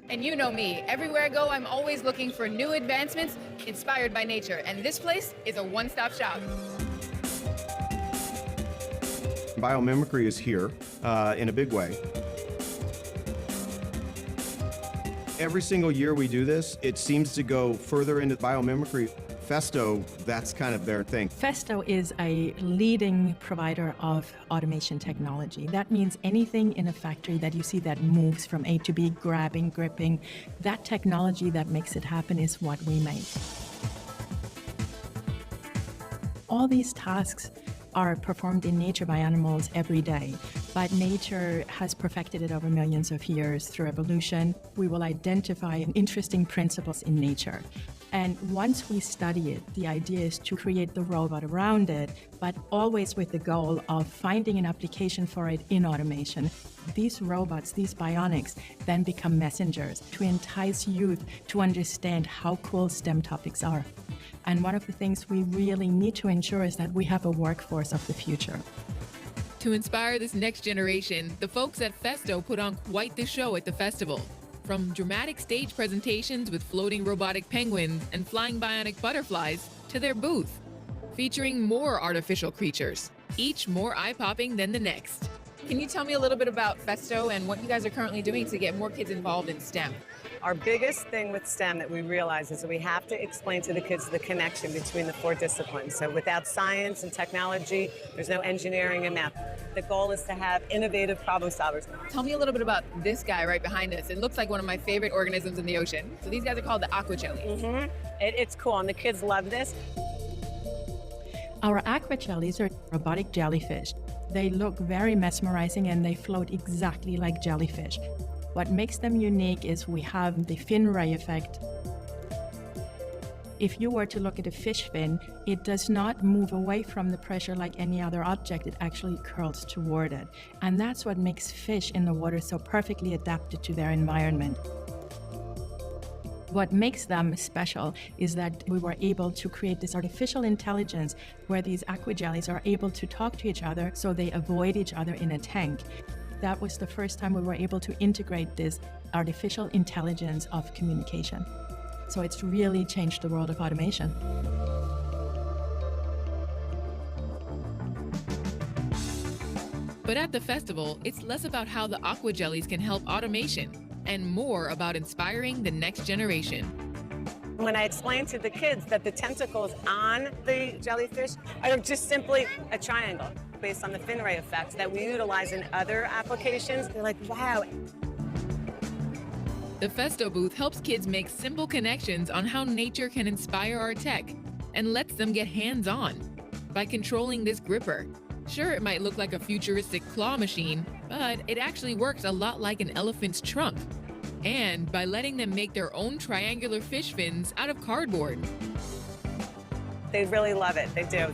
And you know me, everywhere I go, I'm always looking for new advancements inspired by nature. And this place is a one-stop shop. Biomimicry is here in a big way. Every single year we do this, it seems to go further into biomimicry. Festo, that's kind of their thing. Festo is a leading provider of automation technology. That means anything in a factory that you see that moves from A to B, grabbing, gripping, that technology that makes it happen is what we make. All these tasks are performed in nature by animals every day, but nature has perfected it over millions of years through evolution. We will identify interesting principles in nature. And once we study it, the idea is to create the robot around it, but always with the goal of finding an application for it in automation. These robots, these bionics, then become messengers to entice youth to understand how cool STEM topics are. And one of the things we really need to ensure is that we have a workforce of the future. To inspire this next generation, the folks at Festo put on quite the show at the festival. From dramatic stage presentations with floating robotic penguins and flying bionic butterflies to their booth, featuring more artificial creatures, each more eye-popping than the next. Can you tell me a little bit about Festo and what you guys are currently doing to get more kids involved in STEM? Our biggest thing with STEM that we realize is that we have to explain to the kids the connection between the four disciplines. So without science and technology, there's no engineering and math. The goal is to have innovative problem solvers. Tell me a little bit about this guy right behind us. It looks like one of my favorite organisms in the ocean. So these guys are called the aqua jellies. It's cool, and the kids love this. Our aqua jellies are robotic jellyfish. They look very mesmerizing and they float exactly like jellyfish. What makes them unique is we have the fin ray effect. If you were to look at a fish fin, it does not move away from the pressure like any other object. It actually curls toward it. And that's what makes fish in the water so perfectly adapted to their environment. What makes them special is that we were able to create this artificial intelligence where these aqua jellies are able to talk to each other so they avoid each other in a tank. That was the first time we were able to integrate this artificial intelligence of communication. So it's really changed the world of automation. But at the festival, it's less about how the aqua jellies can help automation and more about inspiring the next generation. When I explain to the kids that the tentacles on the jellyfish are just simply a triangle based on the fin ray effects that we utilize in other applications, they're like, wow. The Festo booth helps kids make simple connections on how nature can inspire our tech and lets them get hands-on by controlling this gripper. Sure, it might look like a futuristic claw machine, but it actually works a lot like an elephant's trunk. And by letting them make their own triangular fish fins out of cardboard. They really love it, they do.